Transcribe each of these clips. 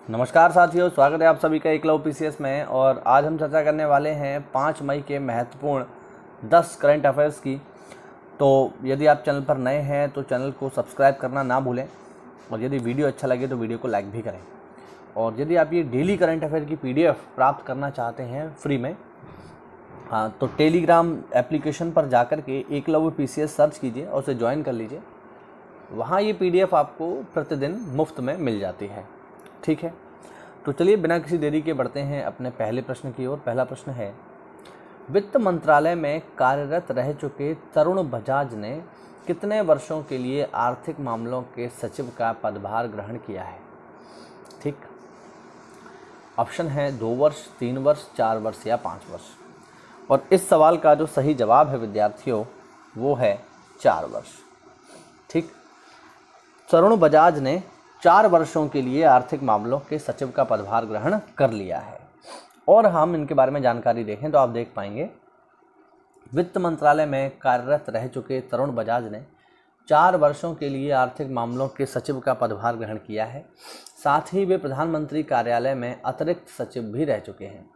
नमस्कार साथियों, स्वागत है आप सभी का एकलव्य पीसीएस में। और आज हम चर्चा करने वाले हैं 5 मई के महत्वपूर्ण 10 करंट अफेयर्स की। तो यदि आप चैनल पर नए हैं तो चैनल को सब्सक्राइब करना ना भूलें, और यदि वीडियो अच्छा लगे तो वीडियो को लाइक भी करें। और यदि आप ये डेली करंट अफेयर की PDF प्राप्त करना चाहते हैं फ्री में, तो टेलीग्राम एप्लीकेशन पर जाकर के एकलव्य पीसीएस सर्च कीजिए और उसे ज्वाइन कर लीजिए। वहाँ ये PDF आपको प्रतिदिन मुफ्त में मिल जाती है। ठीक है, तो चलिए बिना किसी देरी के बढ़ते हैं अपने पहले प्रश्न की ओर। पहला प्रश्न है, वित्त मंत्रालय में कार्यरत रह चुके तरुण बजाज ने कितने वर्षों के लिए आर्थिक मामलों के सचिव का पदभार ग्रहण किया है? ठीक, ऑप्शन है 2 वर्ष, 3 वर्ष, 4 वर्ष या 5 वर्ष। और इस सवाल का जो सही जवाब है विद्यार्थियों, वो है 4 वर्ष। ठीक, तरुण बजाज ने 4 वर्षों के लिए आर्थिक मामलों के सचिव का पदभार ग्रहण कर लिया है। और हम इनके बारे में जानकारी देखें तो आप देख पाएंगे, वित्त मंत्रालय में कार्यरत रह चुके तरुण बजाज ने 4 वर्षों के लिए आर्थिक मामलों के सचिव का पदभार ग्रहण किया है। साथ ही वे प्रधानमंत्री कार्यालय में अतिरिक्त सचिव भी रह चुके हैं।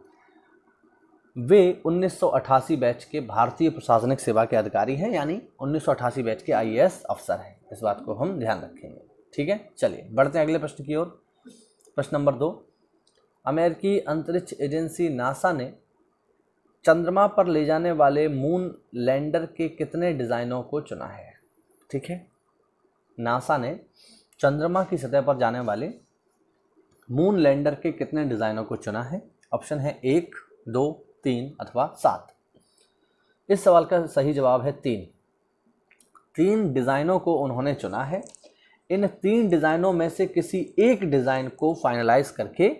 वे 1988 बैच के भारतीय प्रशासनिक सेवा के अधिकारी हैं, यानी 1988 बैच के IAS अफसर हैं। इस बात को हम ध्यान रखेंगे। ठीक है, चलिए बढ़ते हैं अगले प्रश्न की ओर। प्रश्न नंबर 2, अमेरिकी अंतरिक्ष एजेंसी नासा ने चंद्रमा पर ले जाने वाले मून लैंडर के कितने डिज़ाइनों को चुना है? ठीक है, नासा ने चंद्रमा की सतह पर जाने वाले मून लैंडर के कितने डिज़ाइनों को चुना है? ऑप्शन है 1, 2, 3 अथवा 7। इस सवाल का सही जवाब है 3। 3 डिज़ाइनों को उन्होंने चुना है। इन 3 डिज़ाइनों में से किसी एक डिज़ाइन को फाइनलाइज करके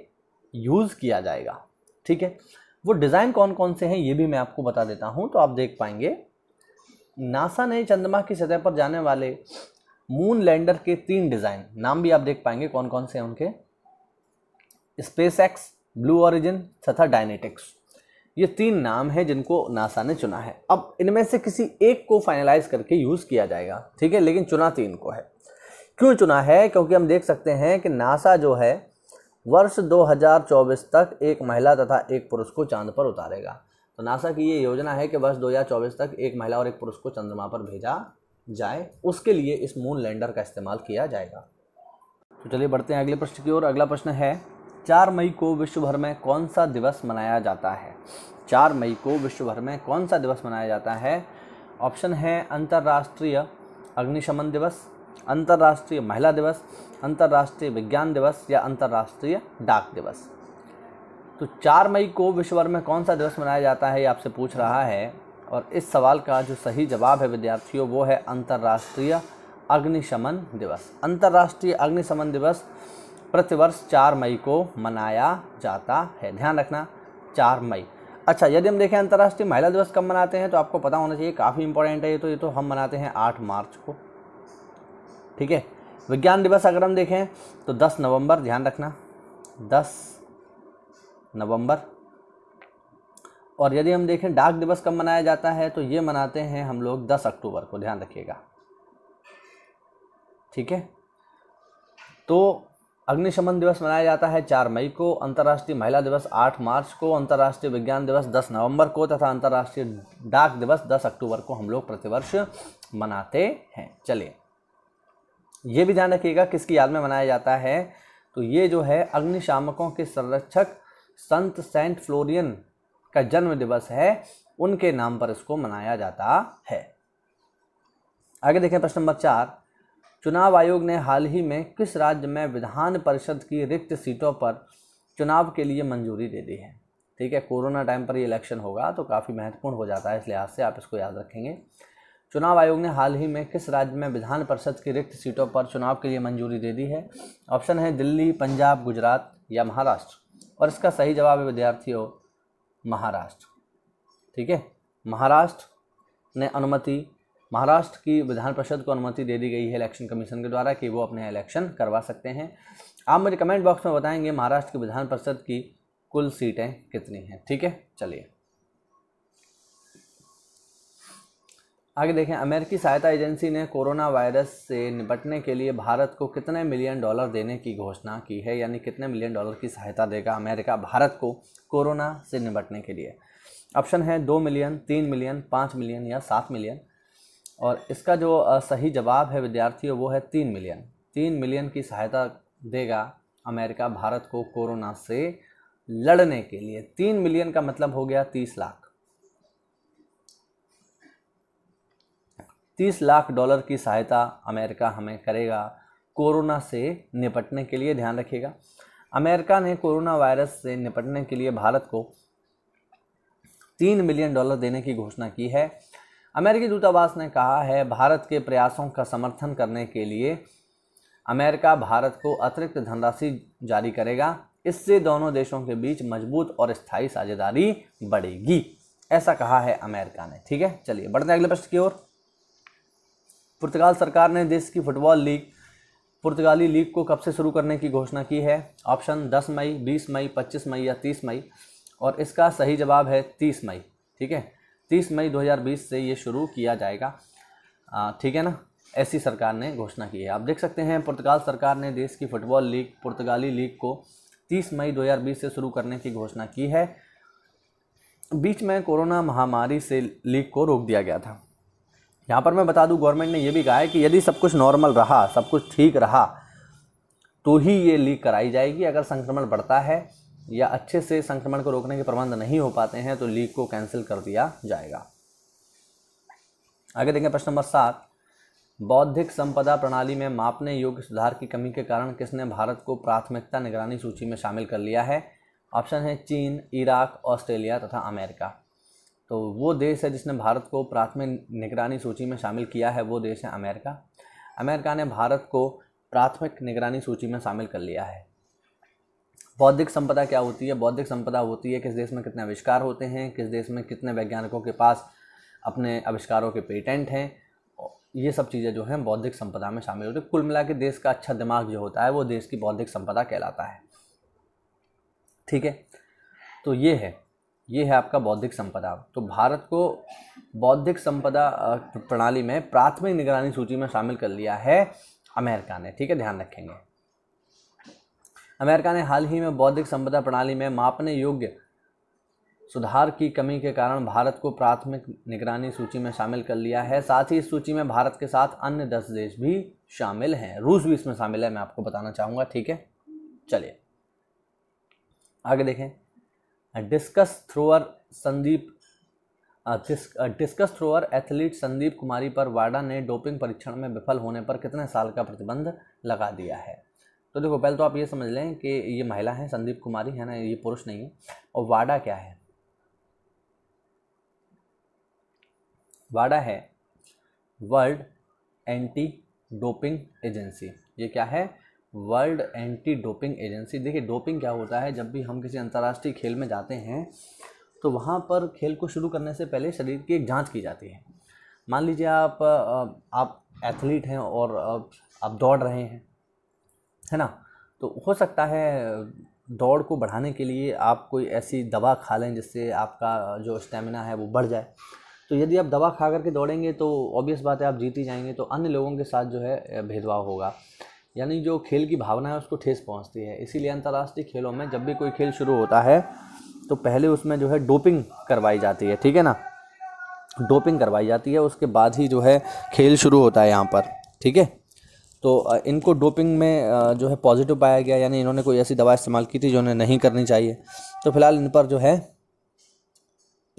यूज़ किया जाएगा। ठीक है, वो डिज़ाइन कौन कौन से हैं ये भी मैं आपको बता देता हूं। तो आप देख पाएंगे, नासा ने चंद्रमा की सतह पर जाने वाले मून लैंडर के 3 डिज़ाइन, नाम भी आप देख पाएंगे कौन कौन से हैं उनके, स्पेसएक्स, ब्लू ओरिजिन तथा डायनेटिक्स। ये 3 नाम हैं जिनको नासा ने चुना है। अब इनमें से किसी एक को फाइनलाइज करके यूज़ किया जाएगा। ठीक है, लेकिन चुना 3 को है। क्यों चुना है? क्योंकि हम देख सकते हैं कि नासा जो है वर्ष 2024 तक एक महिला तथा एक पुरुष को चांद पर उतारेगा। तो नासा की ये योजना है कि वर्ष 2024 तक एक महिला और एक पुरुष को चंद्रमा पर भेजा जाए। उसके लिए इस मून लैंडर का इस्तेमाल किया जाएगा। तो चलिए बढ़ते हैं अगले प्रश्न की ओर। अगला प्रश्न है, 4 मई को विश्व भर में कौन सा दिवस मनाया जाता है? 4 मई को विश्व भर में कौन सा दिवस मनाया जाता है? ऑप्शन है अंतर्राष्ट्रीय अग्निशमन दिवस, अंतर्राष्ट्रीय महिला दिवस, अंतर्राष्ट्रीय विज्ञान दिवस या अंतर्राष्ट्रीय डाक दिवस। तो 4 मई को विश्व भर में कौन सा दिवस मनाया जाता है ये आपसे पूछ रहा है। और इस सवाल का जो सही जवाब है विद्यार्थियों, वो है अंतर्राष्ट्रीय अग्निशमन दिवस। अंतर्राष्ट्रीय अग्निशमन दिवस प्रतिवर्ष 4 मई को मनाया जाता है। ध्यान रखना, 4 मई। अच्छा, यदि हम देखें अंतर्राष्ट्रीय महिला दिवस कब मनाते हैं, तो आपको पता होना चाहिए, काफ़ी इंपॉर्टेंट है ये तो हम मनाते हैं 8 मार्च को। ठीक है, विज्ञान दिवस अगर हम देखें तो 10 नवंबर, ध्यान रखना 10 नवंबर। और यदि हम देखें डाक दिवस कब मनाया जाता है, तो ये मनाते हैं हम लोग 10 अक्टूबर को, ध्यान रखिएगा। ठीक है, तो अग्निशमन दिवस मनाया जाता है 4 मई को, अंतर्राष्ट्रीय महिला दिवस 8 मार्च को, अंतर्राष्ट्रीय विज्ञान दिवस 10 नवंबर को तथा अंतर्राष्ट्रीय डाक दिवस 10 अक्टूबर को हम लोग प्रतिवर्ष मनाते हैं। चलिए ये भी ध्यान रखिएगा किसकी याद में मनाया जाता है, तो ये जो है अग्निशामकों के संरक्षक संत सेंट फ्लोरियन का जन्म दिवस है, उनके नाम पर इसको मनाया जाता है। आगे देखें प्रश्न नंबर 4, चुनाव आयोग ने हाल ही में किस राज्य में विधान परिषद की रिक्त सीटों पर चुनाव के लिए मंजूरी दे दी है? ठीक है, कोरोना टाइम पर ये इलेक्शन होगा तो काफ़ी महत्वपूर्ण हो जाता है, इस लिहाज से आप इसको याद रखेंगे। चुनाव आयोग ने हाल ही में किस राज्य में विधान परिषद की रिक्त सीटों पर चुनाव के लिए मंजूरी दे दी है? ऑप्शन है दिल्ली, पंजाब, गुजरात या महाराष्ट्र। और इसका सही जवाब है विद्यार्थियों महाराष्ट्र। ठीक है, महाराष्ट्र की विधान परिषद को अनुमति दे दी गई है इलेक्शन कमीशन के द्वारा कि वो अपने इलेक्शन करवा सकते हैं। आप मुझे कमेंट बॉक्स में बताएंगे महाराष्ट्र की विधान परिषद की कुल सीटें कितनी हैं। ठीक है, चलिए आगे देखें, अमेरिकी सहायता एजेंसी ने कोरोना वायरस से निपटने के लिए भारत को कितने मिलियन डॉलर देने की घोषणा की है, यानी कितने मिलियन डॉलर की सहायता देगा अमेरिका भारत को कोरोना से निपटने के लिए। ऑप्शन है 2 मिलियन, 3 मिलियन, 5 मिलियन या 7 मिलियन। और इसका जो सही जवाब है विद्यार्थियों वो है 3 मिलियन। 3 मिलियन की सहायता देगा अमेरिका भारत को कोरोना से लड़ने के लिए। 3 मिलियन का मतलब हो गया 30 लाख। 30 लाख डॉलर की सहायता अमेरिका हमें करेगा कोरोना से निपटने के लिए। ध्यान रखिएगा, अमेरिका ने कोरोना वायरस से निपटने के लिए भारत को 3 मिलियन डॉलर देने की घोषणा की है। अमेरिकी दूतावास ने कहा है भारत के प्रयासों का समर्थन करने के लिए अमेरिका भारत को अतिरिक्त धनराशि जारी करेगा। इससे दोनों देशों के बीच मजबूत और स्थायी साझेदारी बढ़ेगी, ऐसा कहा है अमेरिका ने। ठीक है, चलिए बढ़ते हैं अगले प्रश्न की ओर। पुर्तगाल सरकार ने देश की फुटबॉल लीग पुर्तगाली लीग को कब से शुरू करने की घोषणा की है। ऑप्शन 10 मई, 20 मई, 25 मई या 30 मई। और इसका सही जवाब है 30 मई। ठीक है, 30 मई 2020 से ये शुरू किया जाएगा। ठीक है ना, ऐसी सरकार ने घोषणा की है। आप देख सकते हैं पुर्तगाल सरकार ने देश की फुटबॉल लीग पुर्तगाली लीग को 30 मई 2020 से शुरू करने की घोषणा की है। बीच में कोरोना महामारी से लीग को रोक दिया गया था। यहाँ पर मैं बता दूं, गवर्नमेंट ने यह भी कहा है कि यदि सब कुछ नॉर्मल रहा, सब कुछ ठीक रहा, तो ही ये लीग कराई जाएगी। अगर संक्रमण बढ़ता है या अच्छे से संक्रमण को रोकने के प्रबंध नहीं हो पाते हैं तो लीग को कैंसिल कर दिया जाएगा। आगे देखें प्रश्न नंबर 7। बौद्धिक संपदा प्रणाली में मापने योग्य सुधार की कमी के कारण किसने भारत को प्राथमिकता निगरानी सूची में शामिल कर लिया है। ऑप्शन है चीन, इराक, ऑस्ट्रेलिया तथा अमेरिका। तो वो देश है जिसने भारत को प्राथमिक निगरानी सूची में शामिल किया है, वो देश है अमेरिका। अमेरिका ने भारत को प्राथमिक निगरानी सूची में शामिल कर लिया है। बौद्धिक संपदा क्या होती है? बौद्धिक संपदा होती है किस देश में कितने आविष्कार होते हैं, किस देश में कितने वैज्ञानिकों के पास अपने आविष्कारों के पेटेंट हैं। ये सब चीज़ें जो हैं बौद्धिक संपदा में शामिल होती है। कुल मिला के देश का अच्छा दिमाग जो होता है वो देश की बौद्धिक संपदा कहलाता है। ठीक है, तो ये है आपका बौद्धिक संपदा। तो भारत को बौद्धिक संपदा प्रणाली में प्राथमिक निगरानी सूची में शामिल कर लिया है अमेरिका ने। ठीक है, ध्यान रखेंगे। अमेरिका ने हाल ही में बौद्धिक संपदा प्रणाली में मापने योग्य सुधार की कमी के कारण भारत को प्राथमिक निगरानी सूची में शामिल कर लिया है। साथ ही इस सूची में भारत के साथ अन्य 10 देश भी शामिल हैं। रूस भी इसमें शामिल है, मैं आपको बताना चाहूँगा। ठीक है, चलिए आगे देखें। Discuss thrower athlete Sandeep Kumari पर वाडा ने डोपिंग परीक्षण में विफल होने पर कितने साल का प्रतिबंध लगा दिया है। तो देखो, पहले तो आप ये समझ लें कि ये महिला है, संदीप कुमारी है ना, ये पुरुष नहीं है। और वाडा क्या है? वाडा है वर्ल्ड एंटी डोपिंग एजेंसी। ये क्या है? World anti doping agency. देखिए, डोपिंग क्या होता है, जब भी हम किसी अंतर्राष्ट्रीय खेल में जाते हैं तो वहाँ पर खेल को शुरू करने से पहले शरीर की एक जांच की जाती है। मान लीजिए आप एथलीट हैं और आप दौड़ रहे हैं, है ना, तो हो सकता है दौड़ को बढ़ाने के लिए आप कोई ऐसी दवा खा लें जिससे आपका जो स्टेमिना है वो बढ़ जाए। तो यदि आप दवा खा करके दौड़ेंगे तो ऑब्वियस बात है आप जीत ही जाएंगे, तो अन्य लोगों के साथ जो है भेदभाव होगा, यानी जो खेल की भावना है उसको ठेस पहुंचती है। इसीलिए अंतर्राष्ट्रीय खेलों में जब भी कोई खेल शुरू होता है तो पहले उसमें जो है डोपिंग करवाई जाती है। ठीक है ना, डोपिंग करवाई जाती है, उसके बाद ही जो है खेल शुरू होता है यहाँ पर। ठीक है, तो इनको डोपिंग में जो है पॉजिटिव पाया गया, यानी इन्होंने कोई ऐसी दवा इस्तेमाल की थी जो उन्हें नहीं करनी चाहिए, तो फिलहाल इन पर जो है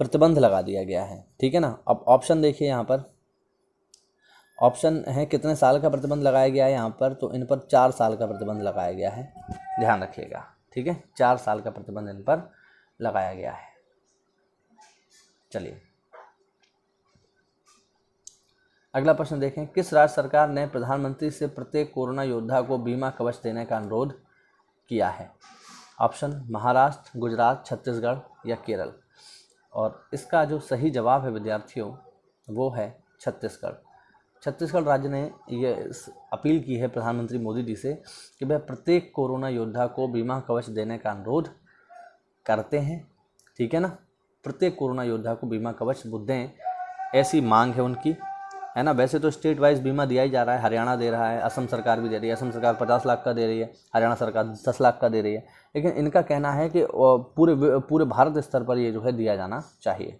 प्रतिबंध लगा दिया गया है। ठीक है ना। अब ऑप्शन देखिए, यहाँ पर ऑप्शन है कितने साल का प्रतिबंध लगाया गया है यहाँ पर, तो इन पर 4 साल का प्रतिबंध लगाया गया है। ध्यान रखिएगा। ठीक है, 4 साल का प्रतिबंध इन पर लगाया गया है। चलिए अगला प्रश्न देखें। किस राज्य सरकार ने प्रधानमंत्री से प्रत्येक कोरोना योद्धा को बीमा कवच देने का अनुरोध किया है। ऑप्शन महाराष्ट्र, गुजरात, छत्तीसगढ़ या केरल। और इसका जो सही जवाब है विद्यार्थियों वो है छत्तीसगढ़। छत्तीसगढ़ राज्य ने ये अपील की है प्रधानमंत्री मोदी जी से कि वह प्रत्येक कोरोना योद्धा को बीमा कवच देने का अनुरोध करते हैं। ठीक है ना, प्रत्येक कोरोना योद्धा को बीमा कवच दें, ऐसी मांग है उनकी। है ना। वैसे तो स्टेट वाइज बीमा दिया ही जा रहा है, हरियाणा दे रहा है, असम सरकार भी दे रही है, असम सरकार 50 लाख का दे रही है, हरियाणा सरकार 10 लाख का दे रही है, लेकिन इनका कहना है कि पूरे भारत स्तर पर ये जो है दिया जाना चाहिए।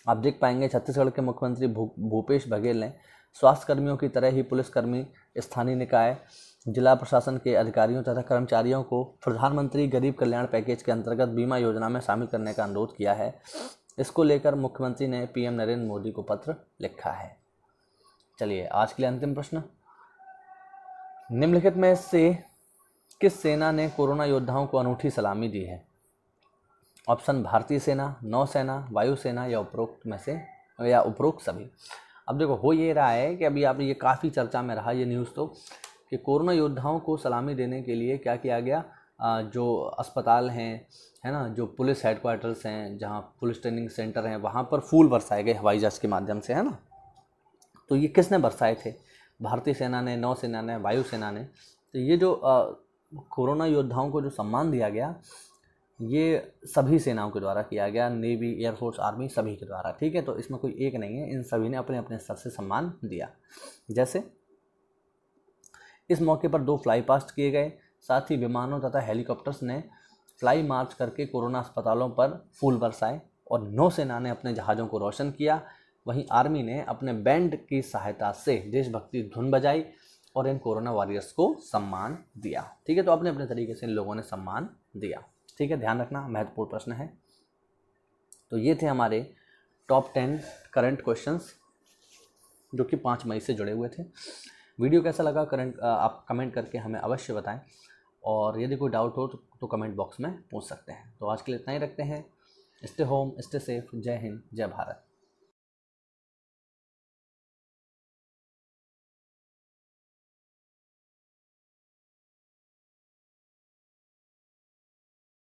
आप देख पाएंगे छत्तीसगढ़ के मुख्यमंत्री भूपेश बघेल ने स्वास्थ्य कर्मियों की तरह ही पुलिसकर्मी, स्थानीय निकाय, जिला प्रशासन के अधिकारियों तथा कर्मचारियों को प्रधानमंत्री गरीब कल्याण पैकेज के अंतर्गत बीमा योजना में शामिल करने का अनुरोध किया है। इसको लेकर मुख्यमंत्री ने पीएम नरेंद्र मोदी को पत्र लिखा है। चलिए आज के लिए अंतिम प्रश्न, निम्नलिखित में से किस सेना ने कोरोना योद्धाओं को अनूठी सलामी दी है? ऑप्शन भारतीय सेना, नौसेना, वायुसेना या उपरोक्त सभी। अब देखो हो ये रहा है कि अभी आप ये काफ़ी चर्चा में रहा ये न्यूज़ तो, कि कोरोना योद्धाओं को सलामी देने के लिए क्या किया गया, जो अस्पताल हैं, है ना, जो पुलिस हेडक्वार्टर्स हैं, जहाँ पुलिस ट्रेनिंग सेंटर हैं, वहाँ पर फूल बरसाए गए हवाई जहाज़ के माध्यम से, है ना। तो ये किसने बरसाए थे? भारतीय सेना ने, नौसेना ने, वायुसेना ने। तो ये जो कोरोना योद्धाओं को जो सम्मान दिया गया, ये सभी सेनाओं के द्वारा किया गया, नेवी, एयरफोर्स, आर्मी, सभी के द्वारा, ठीक है। तो इसमें कोई एक नहीं है, इन सभी ने अपने अपने स्तर से सम्मान दिया। जैसे इस मौके पर 2 फ्लाई पास्ट किए गए, साथ ही विमानों तथा हेलीकॉप्टर्स ने फ्लाई मार्च करके कोरोना अस्पतालों पर फूल बरसाए और नौसेना ने अपने जहाज़ों को रोशन किया। वहीं आर्मी ने अपने बैंड की सहायता से देशभक्ति धुन बजाई और इन कोरोना वॉरियर्स को सम्मान दिया, ठीक है। तो अपने अपने तरीके से इन लोगों ने सम्मान दिया, ठीक है। ध्यान रखना, महत्वपूर्ण प्रश्न है। तो ये थे हमारे टॉप 10 करंट क्वेश्चंस जो कि 5 मई से जुड़े हुए थे। वीडियो कैसा लगा आप कमेंट करके हमें अवश्य बताएं, और यदि कोई डाउट हो तो कमेंट बॉक्स में पूछ सकते हैं। तो आज के लिए इतना ही रखते हैं। Stay home, stay safe. जय हिंद, जय भारत।